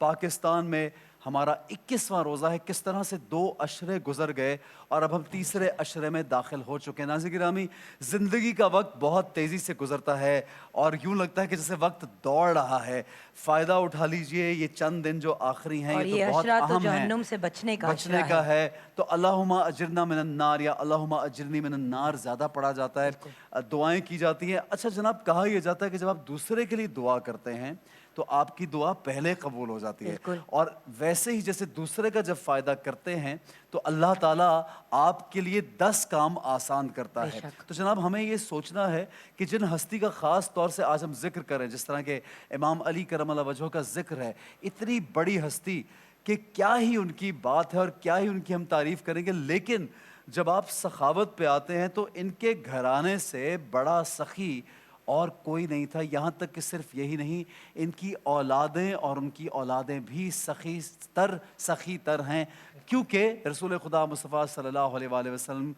पाकिस्तान में हमारा 21वां रोज़ा है। किस तरह से 2 अशरे गुजर गए और अब हम तीसरे अशरे में दाखिल हो चुके हैं। नाज़रीन गिरामी, ज़िंदगी का वक्त बहुत तेज़ी से गुजरता है और यूँ लगता है कि जैसे वक्त दौड़ रहा है। फ़ायदा उठा लीजिए, ये चंद दिन जो आखिरी हैं ये और तो ये बहुत अशरा तो अहम हैं। जहन्नुम से बचने का बचने अशरा का है। है तो अल्लाहुम्मा अजिरना मिनन नार या अल्लाहुम्मा अजिरनी मिनन नार ज़्यादा पढ़ा जाता है। बिल्कुल। दुआएं की जाती हैं। अच्छा जनाब, कहा यह जाता है कि जब आप दूसरे के लिए दुआ करते हैं तो आपकी दुआ पहले कबूल हो जाती है। बिल्कुल। और वैसे ही जैसे दूसरे का जब फ़ायदा करते हैं तो अल्लाह ताला आपके लिए 10 काम आसान करता है। बेशक। तो जनाब, हमें ये सोचना है कि जिन हस्ती का ख़ास तौर से आज हम ज़िक्र करें, जिस तरह के इमाम अली करम अल्लाह वजह का ज़िक्र है, इतनी बड़ी हस्ती कि क्या ही उनकी बात है और क्या ही उनकी हम तारीफ़ करेंगे। लेकिन जब आप सखावत पे आते हैं तो इनके घराने से बड़ा सखी और कोई नहीं था। यहाँ तक कि सिर्फ यही नहीं, इनकी औलादें और उनकी औलादें भी सखी तर हैं, क्योंकि रसूल खुदा मुस्तफ़ा सल्लल्लाहु अलैहि वसल्लम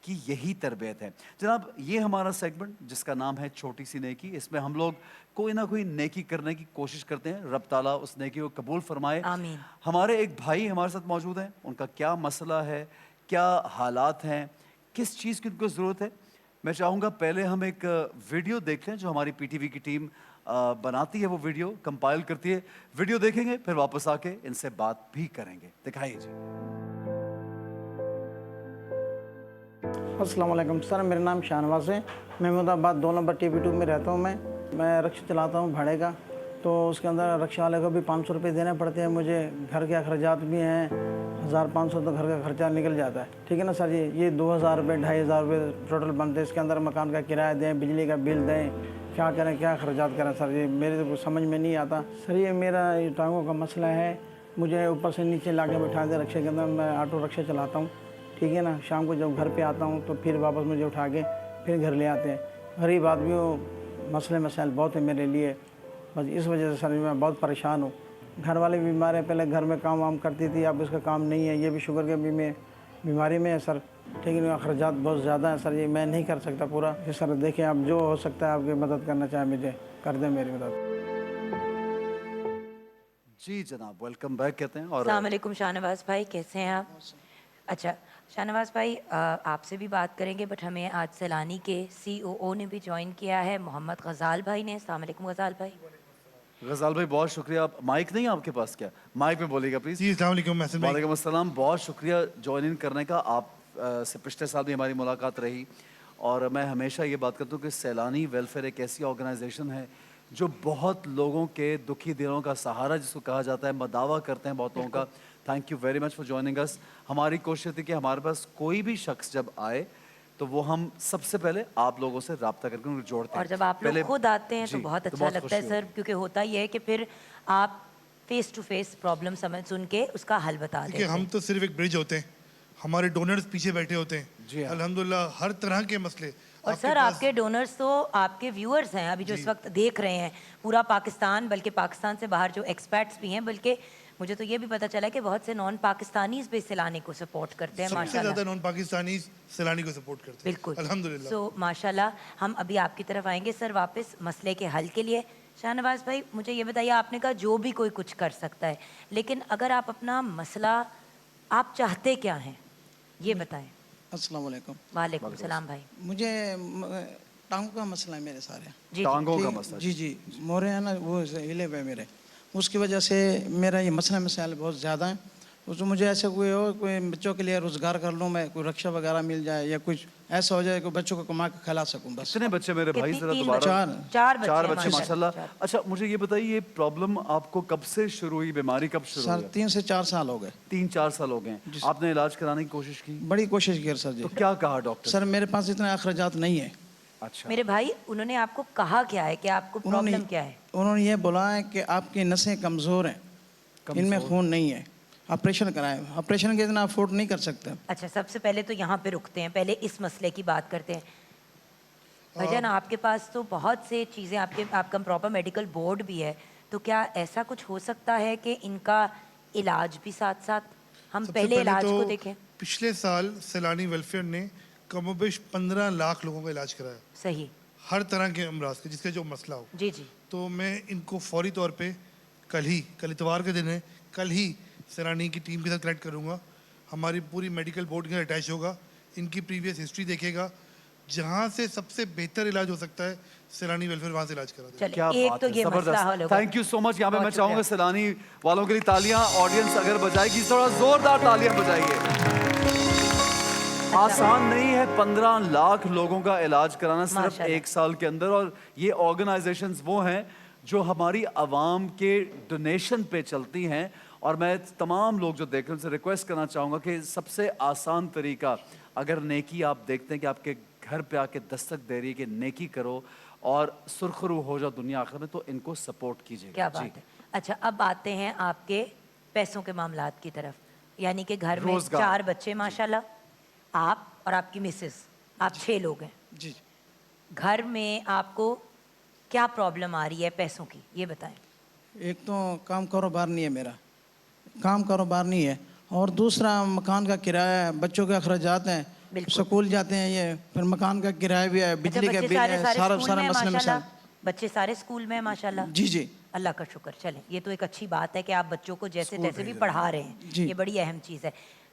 की यही तरबियत है। जनाब, ये हमारा सेगमेंट जिसका नाम है छोटी सी नेकी, इसमें हम लोग कोई ना कोई नेकी करने की कोशिश करते हैं। रब ताला उस नेकी को कबूल फरमाए। आमीन। हमारे एक भाई हमारे साथ मौजूद हैं, उनका क्या मसला है, क्या हालात हैं, किस चीज़ की उनको ज़रूरत है। मैं चाहूँगा पहले हम एक वीडियो देख लें जो हमारी पीटीवी की टीम बनाती है, वो वीडियो कंपाइल करती है। वीडियो देखेंगे फिर वापस आके इनसे बात भी करेंगे। दिखाइए जी। अस्सलाम वालेकुम सर, मेरा नाम शाहनवाज है। महमूदाबाद 2 नंबर टीवी 2 में रहता हूँ। मैं रिक्शा चलाता हूँ भाड़े का। तो उसके अंदर रिक्शा वाले को भी 500 रुपये देने पड़ते हैं। मुझे घर के अखराजात भी हैं, 1500 तो घर का खर्चा निकल जाता है। ठीक है ना सर जी, ये 2000 रुपये 2500 रुपये टोटल बनते हैं। इसके अंदर मकान का किराया दें, बिजली का बिल दें, क्या करें, क्या अखराजात करें सर जी, मेरे तो कुछ समझ में नहीं आता। सर ये मेरा टांगों का मसला है। मुझे ऊपर से नीचे ला के बिठा दे रिक्शे के अंदर। मैं ऑटो रिक्शा चलाता हूँ, ठीक है ना। शाम को जब घर पे आता हूँ तो फिर वापस मुझे उठा के फिर घर ले आते हैं। गरीब आदमियों, मसले मसाइल बहुत है मेरे लिए। बस इस वजह से सर मैं बहुत परेशान हूँ। घर वाले बीमार हैं, पहले घर में काम वाम करती थी, अब उसका काम नहीं है। ये भी शुगर के बीमारी में है सर। लेकिन अखराजात बहुत ज़्यादा है सर, ये मैं नहीं कर सकता पूरा। सर देखें, आप जो हो सकता है आपकी मदद करना चाहें, मुझे कर दें मेरी मदद। जी जनाब, वेलकम बैक कहते हैं। और अस्सलाम वालेकुम शाहनवाज भाई, कैसे हैं आप? अच्छा शाहनवाज भाई, आपसे भी बात करेंगे बट हमें आज सैलानी के सीओओ ने भी ज्वाइन किया है, मोहम्मद गज़ाल भाई ने। अस्सलाम वालेकुम गज़ाल भाई। गजाल भाई, बहुत शुक्रिया। आप माइक नहीं है आपके पास क्या? माइक में बोलिएगा प्लीज। जी अस्सलाम वालेकुम महसन भाई। वालेकुम अस्सलाम, बहुत शुक्रिया ज्वाइन इन करने का। आप से पिछले साल भी हमारी मुलाकात रही और मैं हमेशा ये बात करता हूँ कि सैलानी वेलफेयर एक ऐसी ऑर्गेनाइजेशन है जो बहुत लोगों के दुखी दिनों का सहारा जिसको कहा जाता है, मदावा करते हैं बहुत लोगों का। Thank you very much for joining us. हमारी कोशिश थी कि हमारे पास कोई भी शख्स जब आए तो वो हम सबसे पहले आप लोगों से रब्ता करके उनको जोड़ते और हैं। जब आप लोग पहले खुद आते हैं तो जी, बहुत अच्छा बहुत लगता है खुशी सर, होती क्योंकि होता ये है कि फिर आप फेस टू फेस प्रॉब्लम समझ सुन के उसका हल बता देते देखिए, हम हैं। तो सिर्फ एक ब्रिज होते हैं, हमारे डोनर्स पीछे बैठे होते हैं। जी हाँ। अल्हम्दुलिल्लाह हर तरह के मसले और आपके सर पास। आपके डोनर्स तो आपके व्यूअर्स हैं अभी जो इस जी। वक्त देख रहे हैं, पूरा पाकिस्तान, बल्कि पाकिस्तान से बाहर जो एक्सपर्ट्स भी हैं, बल्कि मुझे तो ये भी पता चला है कि बहुत से नॉन पाकिस्तानीज भी सैलानी को सपोर्ट करते हैं। सबसे माशाल्लाह। ज़्यादा नॉन पाकिस्तानी सैलानी को सपोर्ट करते हैं बिल्कुल। अल्हम्दुलिल्लाह। सो माशाल्लाह, हम अभी आपकी तरफ आएंगे सर वापस मसले के हल के लिए। शाहनवाज भाई, मुझे ये बताइए, आपने कहा जो भी कोई कुछ कर सकता है, लेकिन अगर आप अपना मसला, आप चाहते क्या हैं, ये बताएं। अस्सलाम वालेकुम। वालेकुम सलाम भाई। मुझे टांगों का मसला है मेरे सारे। जी जी। टांगों का ठीक, मसला। जी जी, मोरे हैं ना वो हिले हुए मेरे, उसकी वजह से मेरा ये मसला मसाइल बहुत ज़्यादा है। उसमें मुझे ऐसे कोई हो, कोई बच्चों के लिए रोज़गार कर लूँ मैं, कोई रक्षा वगैरह मिल जाए या कुछ ऐसा हो जाए कि बच्चों को कमा के खिला सकूँ बस। कितने बच्चे मेरे भाई, कितनी? जरा 3 दोबारा। बच्चे? 4 बच्चे चार हैं, बच्चे माशाल्लाह। चार। अच्छा मुझे ये बताइए, ये प्रॉब्लम आपको कब से शुरू हुई, बीमारी कब शुरू सर हुई? 3 से 4 साल हो गए। 3-4 साल हो गए। जी। आपने इलाज कराने की कोशिश की बड़ी कोशिश की सर जी। तो क्या कहा डॉक्टर? सर मेरे पास इतना अखराजात नहीं है। अच्छा। मेरे भाई, उन्होंने आपको कहा क्या है कि आपको उन्होंने प्रॉब्लम क्या है? उन्होंने ये बोला है कि आपकी नसें कमज़ोर हैं, इनमें कमजोर। खून नहीं है, ऑपरेशन कराएं। ऑपरेशन के इतना अफोर्ड नहीं कर सकते। अच्छा, सबसे पहले तो यहाँ पे रुकते हैं, पहले इस मसले की बात करते हैं। भाईजान, आपके पास तो बहुत से चीज़ें, आपका प्रॉपर मेडिकल बोर्ड भी है, तो क्या ऐसा कुछ हो सकता है कि इनका इलाज भी साथ साथ, हम सबसे पहले इलाज तो को देखें? पिछले साल सैलानी वेलफेयर ने कमोबेश 15 लाख लोगों का इलाज कराया, सही। हर तरह के अमराज के जिसका जो मसला हो। जी जी। तो मैं इनको फौरी तौर पे कल इतवार के दिन है, कल ही सैलानी की टीम के साथ कनेक्ट करूँगा। हमारी पूरी मेडिकल बोर्ड के साथ अटैच होगा, इनकी प्रीवियस हिस्ट्री देखेगा, जहाँ से सबसे बेहतर इलाज हो सकता है सैलानी वेलफेयर वहाँ से इलाज करा देगा। चलिए क्या एक बात तो है, ये मसला हल जबरदस्त। होगा। Thank you so much. यहाँ पे बहुत मैं चाहूंगा शुक्रिया। सैलानी वालों के लिए तालियां, ऑडियंस अगर बजाएगी थोड़ा जोरदार तालियां बजाइए। आसान नहीं है 15 लाख लोगों का इलाज कराना सिर्फ माशाल्लाह। 1 साल के अंदर, और ये ऑर्गेनाइजेशंस वो हैं जो हमारी आवाम के डोनेशन पे चलती हैं। और मैं तमाम लोग जो देख रहे हैं उनसे रिक्वेस्ट करना चाहूँगा कि सबसे आसान तरीका, अगर नेकी आप देखते हैं कि आपके घर पे आके दस्तक दे रही है कि नेकी करो और सुरखरू हो जाओ दुनिया आखिर में, तो इनको सपोर्ट कीजिएगा। क्या बात है। अच्छा अब आते हैं आपके पैसों के मामलात की तरफ, यानी कि घर में रोजगार। 4 बच्चे माशाल्लाह, आप और आपकी मिसेस, आप 6 लोग हैं। जी। घर में आपको क्या प्रॉब्लम आ रही है पैसों की, ये बताएं। एक तो काम कारोबार नहीं है मेरा, काम कारोबार नहीं है, और दूसरा मकान का किराया है, बच्चों के अखराजात हैं, बिल्कुल। स्कूल जाते हैं ये, फिर मकान का किराया भी है, अच्छा बिजली का बच्चे बिल सारे है, सारे सारा स्कूल सारा में हैं मसले माशाल्लाह, मसाइल। बच्चे सारे स्कूल में हैं माशाल्लाह। जी जी। अल्लाह का शुक्र। चलें ये तो एक अच्छी बात है कि आप बच्चों को जैसे स्कूल तैसे भी भेज पढ़ा रहे हैं, जी। ये बड़ी अहम चीज़ है।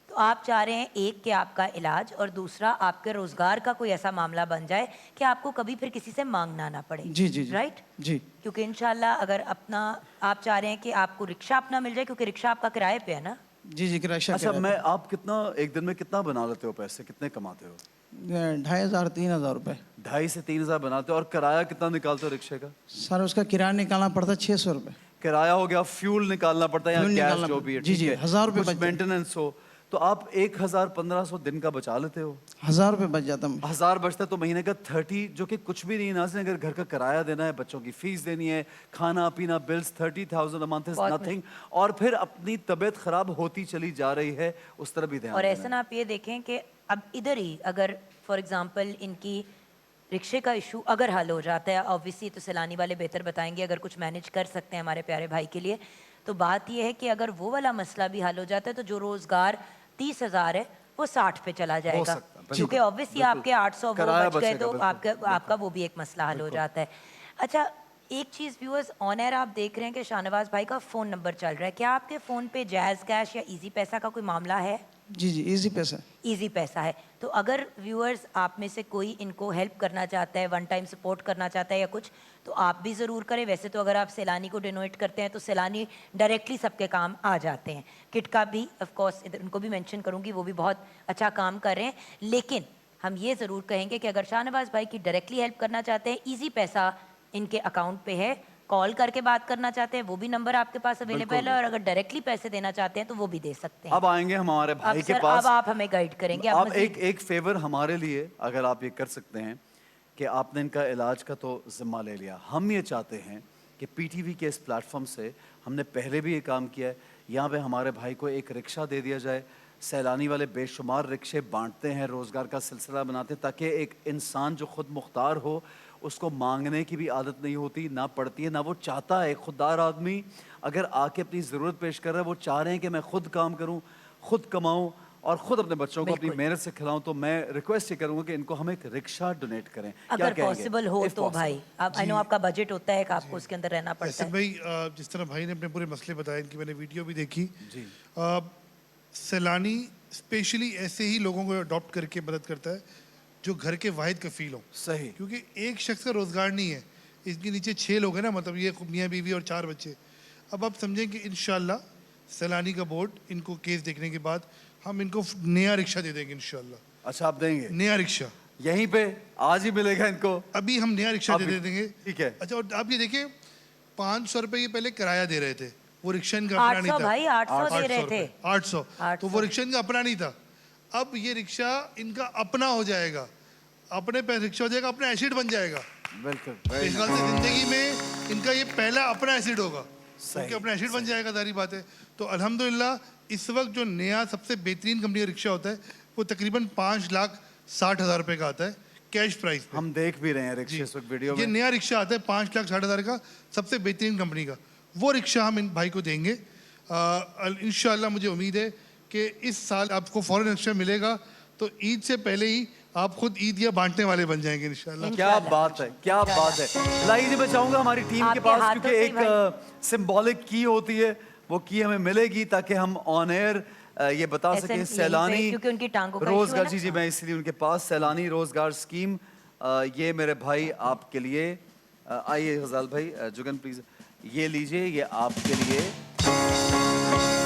तो आप चाह रहे हैं एक कि आपका इलाज और दूसरा आपके रोजगार का कोई ऐसा मामला बन जाए कि आपको कभी फिर किसी से मांगना ना पड़े। जी जी जी। राइट। जी क्योंकि इंशाल्लाह अगर अपना आप चाह रहे हैं कि आपको रिक्शा अपना मिल जाए, क्योंकि रिक्शा आपका किराए पे है ना। जी जी। किराया अच्छा मैं आप कितना एक दिन में कितना बना लेते हो, पैसे कितने कमाते हो? 2500-3000 रुपये। 2,500 से 3,000 बनाते हो। और किराया कितना निकालते हो रिक्शे का? सर उसका किराया निकालना पड़ता है 600 रुपये। किराया हो गया, फ्यूल निकालना पड़ता है या फ्यूल गैस निकालना जो पड़ता- भी है, जी, ठीक जी, है, 1000 रुपये कुछ बचते हैं। मेंटेनेंस हो, तो आप 1,000-1,500 दिन का बचा लेते हो। 1000 रुपये बच जाता है। 1000 बचता है तो महीने का 30, जो कि कुछ भी नहीं नाज़रीन। अगर घर का किराया देना है, बच्चों की फीस देनी है, खाना पीना बिल्स, 30,000 अ मंथ इज बहुत नथिंग। और फिर अपनी तबीयत खराब होती चली जा रही है, उस तरफ भी ध्यान और देना ऐसा है। ना आप ये देखें कि अब इधर ही अगर फॉर एग्जांपल इनकी रिक्शे का इशू अगर हल हो जाता है, ऑब्वियसली तो सैलानी वाले बेहतर बताएंगे, अगर कुछ मैनेज कर सकते हैं हमारे प्यारे भाई के लिए, तो बात यह है कि अगर वो वाला मसला भी हल हो जाता है तो जो रोज़गार 30,000 है वो 60 पे चला जाएगा, सकता है, बिल्कुल, क्योंकि ऑब्वियसली बिल्कुल। आपके 800 वो किराया बच गए बचेगा, तो बिल्कुल, आपका वो भी एक मसला हल हो जाता है। अच्छा एक चीज़ व्यूअर्स, ऑन एयर आप देख रहे हैं कि शाहनवाज भाई का फ़ोन नंबर चल रहा है, क्या आपके फ़ोन पे जैज़ कैश या इजी पैसा का कोई मामला है? जी जी। इजी पैसा। इजी पैसा है। तो अगर व्यूअर्स आप में से कोई इनको हेल्प करना चाहता है, वन टाइम सपोर्ट करना चाहता है या कुछ, तो आप भी ज़रूर करें। वैसे तो अगर आप सैलानी को डोनेट करते हैं तो सैलानी डायरेक्टली सबके काम आ जाते हैं। किट का भी ऑफ कोर्स उनको भी मेंशन करूंगी, वो भी बहुत अच्छा काम कर रहे हैं। लेकिन हम ये ज़रूर कहेंगे कि अगर शाहनवाज भाई की डायरेक्टली हेल्प करना चाहते हैं, ईजी पैसा इनके अकाउंट पे है, कॉल करके बात करना चाहते हैं वो भी नंबर आपके पास अवेलेबल है, और अगर डायरेक्टली पैसे देना चाहते हैं तो वो भी दे सकते हैं। अब आएंगे हमारे अब भाई के सर पास। अब आप हमें गाइड करेंगे। आप मज़ीद- एक फेवर हमारे लिए अगर आप ये कर सकते हैं कि आपने इनका इलाज का तो जिम्मा ले लिया। हम ये चाहते हैं कि पीटीवी के इस प्लेटफॉर्म से, हमने पहले भी ये काम किया है, यहाँ पे हमारे भाई को एक रिक्शा दे दिया जाए। सैलानी वाले बेशुमार रिक्शे बांटते हैं, रोज़गार का सिलसिला बनाते हैं, ताकि एक इंसान जो खुद मुख्तार हो, उसको मांगने की भी आदत नहीं होती, ना पड़ती है, ना वो चाहता है। खुददार आदमी अगर आके अपनी ज़रूरत पेश कर रहा है, वो चाह रहे हैं कि मैं खुद काम करूं, खुद कमाऊं और खुद अपने बच्चों को अपनी बिल्कुल। मेहनत से खिलाऊं। तो मैं रिक्वेस्ट ये करूंगा कि इनको हम एक रिक्शा डोनेट करें। क्या अगर कहेंगे? पॉसिबल हो If तो possible. भाई, आप आई नो आपका बजट होता है कि आपको उसके अंदर रहना पड़ता ऐसे है। भाई जिस तरह भाई ने अपने पूरे मसले बताए, इनकी मैंने वीडियो भी देखी। जी। सैलानी स्पेशली ऐसे ही लोगों को अडॉप्ट करके मदद करता है जो घर के वाहिद कफील हों। सही। क्योंकि एक शख्स का रोज़गार नहीं है, इसके नीचे 6 लोग हैं ना, मतलब ये मियाँ बीवी और 4 बच्चे। अब आप समझें कि इंशाल्लाह सैलानी का बोर्ड इनको केस देखने के बाद हम इनको नया रिक्शा दे देंगे इंशाल्लाह। अच्छा आप देंगे नया रिक्शा यहीं पे आज ही मिलेगा इनको? अभी हम नया रिक्शा अभी, दे देंगे। ठीक है। अच्छा और आप ये देखिए 500 रुपये ये पहले किराया दे रहे थे, वो रिक्शा इनका अपना 800 नहीं था। भाई, 800 दे रहे थे। 800 तो वो 800 रिक्शा इनका अपना नहीं था। अब ये रिक्शा इनका अपना हो जाएगा, अपने पे रिक्शा हो जाएगा, अपना एसिड बन जाएगा। बिल्कुल। इस बात से जिंदगी में इनका ये पहला अपना एसिड होगा, सही, क्योंकि अपना एसिड बन जाएगा, सारी बात है। तो अल्हम्दुलिल्लाह इस वक्त जो नया सबसे बेहतरीन कंपनी का रिक्शा होता है वो तकरीबन 5,60,000 रुपये का आता है कैश प्राइस पे। हम देख भी रहे हैं रिक्शे इस वक्त वीडियो ये में। नया रिक्शा आता है 5,60,000 का, सबसे बेहतरीन कंपनी का। वो रिक्शा हम इन भाई को देंगे इंशाल्लाह। मुझे उम्मीद है कि इस साल आपको फॉरेन रिक्शा मिलेगा, तो ईद से पहले ही आप खुद ईदियाँ बांटने वाले बन जाएंगे इंशाल्लाह। क्या बात है, क्या बात है। लाइए जी, मैं चाहूंगा हमारी टीम के आपके पास, हाथों क्योंकि से एक सिंबॉलिक की होती है, वो की हमें मिलेगी ताकि हम ऑन एयर ये बता ऐसे सकें यहीं पे, सैलानी क्योंकि उनकी टांगों का issue है रोजगार। ना। जी जी, मैं इसलिए उनके पास सैलानी रोजगार स्कीम, ये मेरे भाई आपके लिए, आइए गजाल भाई, जुगन प्लीज, ये लीजिए, ये आपके लिए।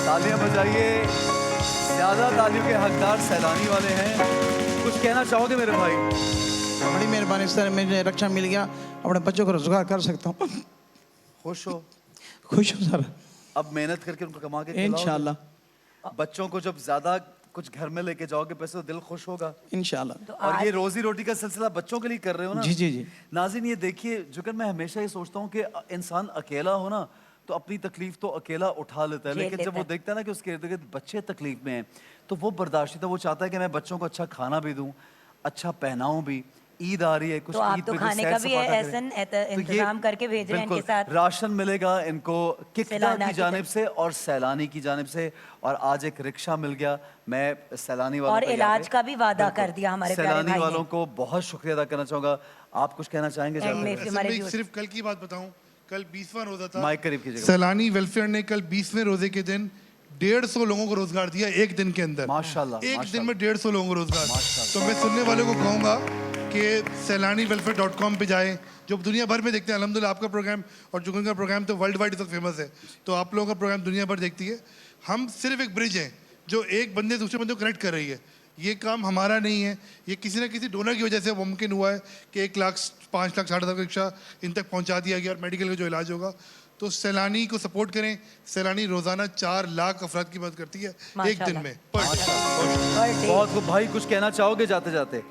तालियां बजाइए, ज्यादा तालियों के हकदार सैलानी वाले हैं। कुछ कहना चाहोगे मेरे भाई? बड़ी मेहरबानी सर, मुझे रक्षा मिल गया, अपने बच्चों को रोजगार कर सकता हूँ। खुश हो? खुश हूँ सर, अब मेहनत करके उनको कमा के खिलाओगे। इंशाल्लाह बच्चों को जब ज्यादा कुछ घर में लेके जाओगे पैसे, तो दिल खुश होगा। इंशाल्लाह। तो और ये आज रोजी रोटी का सिलसिला बच्चों के लिए कर रहे हो ना? जी जी जी। नाज़रीन, ये देखिए, जुगन, मैं हमेशा ये सोचता हूँ कि इंसान अकेला हो ना तो अपनी तकलीफ तो अकेला उठा लेता है, झेल लेकिन जब लेता वो है। देखता है ना कि उसके इर्द गिर्द बच्चे तकलीफ में हैं, तो वो बर्दाश्त, वो चाहता है कि मैं बच्चों को अच्छा खाना भी दूं, अच्छा पहनाऊं भी। ईद आ रही है, कुछ तो आप ईद तो पे कुछ खाने सैर का भी सपाटा करें। ऐसन तो ये इंतजाम करके भेज रहे हैं इनके बिल्कुल, साथ। राशन मिलेगा इनको किकदा सैलाना की की जानिब से और सैलानी की जानिब से, और आज एक रिक्शा मिल गया। मैं सैलानी वालों और का यहाँ इलाज पे- का भी वादा बिल्कुल, कर दिया हमारे प्यारे सैलानी भाई ने। वालों को बहुत शुक्रिया अदा करना चाहूंगा। आप कुछ कहना चाहेंगे? एंड में जाकर? हमारे असल में viewers- सिर्फ कल की बात बताऊं, कल 20वां रोजा था। माइक करीब कीजिएगा। सैलानी वेलफेयर ने कल 20वें रोजे के दिन 150 लोगों को रोजगार दिया एक दिन के अंदर। माशाल्लाह, एक दिन माशाल्लाह। में 150 लोगों को रोजगार। माशाल्लाह। तो मैं सुनने वालों को कहूंगा कि सैलानी वेलफेयर.com पे जाएं, जो दुनिया भर में देखते हैं। अल्हम्दुलिल्लाह आपका प्रोग्राम और जुगन का प्रोग्राम तो वर्ल्ड वाइड तक फेमस है, तो आप लोगों का प्रोग्राम दुनिया भर देखती है। हम सिर्फ एक ब्रिज हैं जो एक बंदे से दूसरे बंदे को कनेक्ट कर रही है। ये काम हमारा नहीं है, ये किसी ना किसी डोनर की वजह से मुमकिन हुआ है कि 1 लाख 5 लाख 60,000 का रिक्शा इन तक पहुंचा दिया गया, और मेडिकल का जो इलाज होगा। तो सैलानी को सपोर्ट करें। सैलानी रोजाना 4 लाख अफराद की मदद करती है एक दिन माशाल्लाह। में पर डे। Per day. बहुत खूब भाई, कुछ कहना चाहोगे जाते जाते?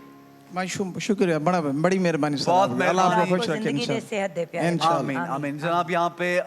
भाई शुक्रिया, बड़ी मेहरबानी सर, बहुत आपकी। अल्लाह मेहरबानी। आपको खुश आपको रखे जिंदगी दे, सेहत दे प्यारे भाई। इंशाल्लाह। आमीन आमीन। जनाब, यहाँ पे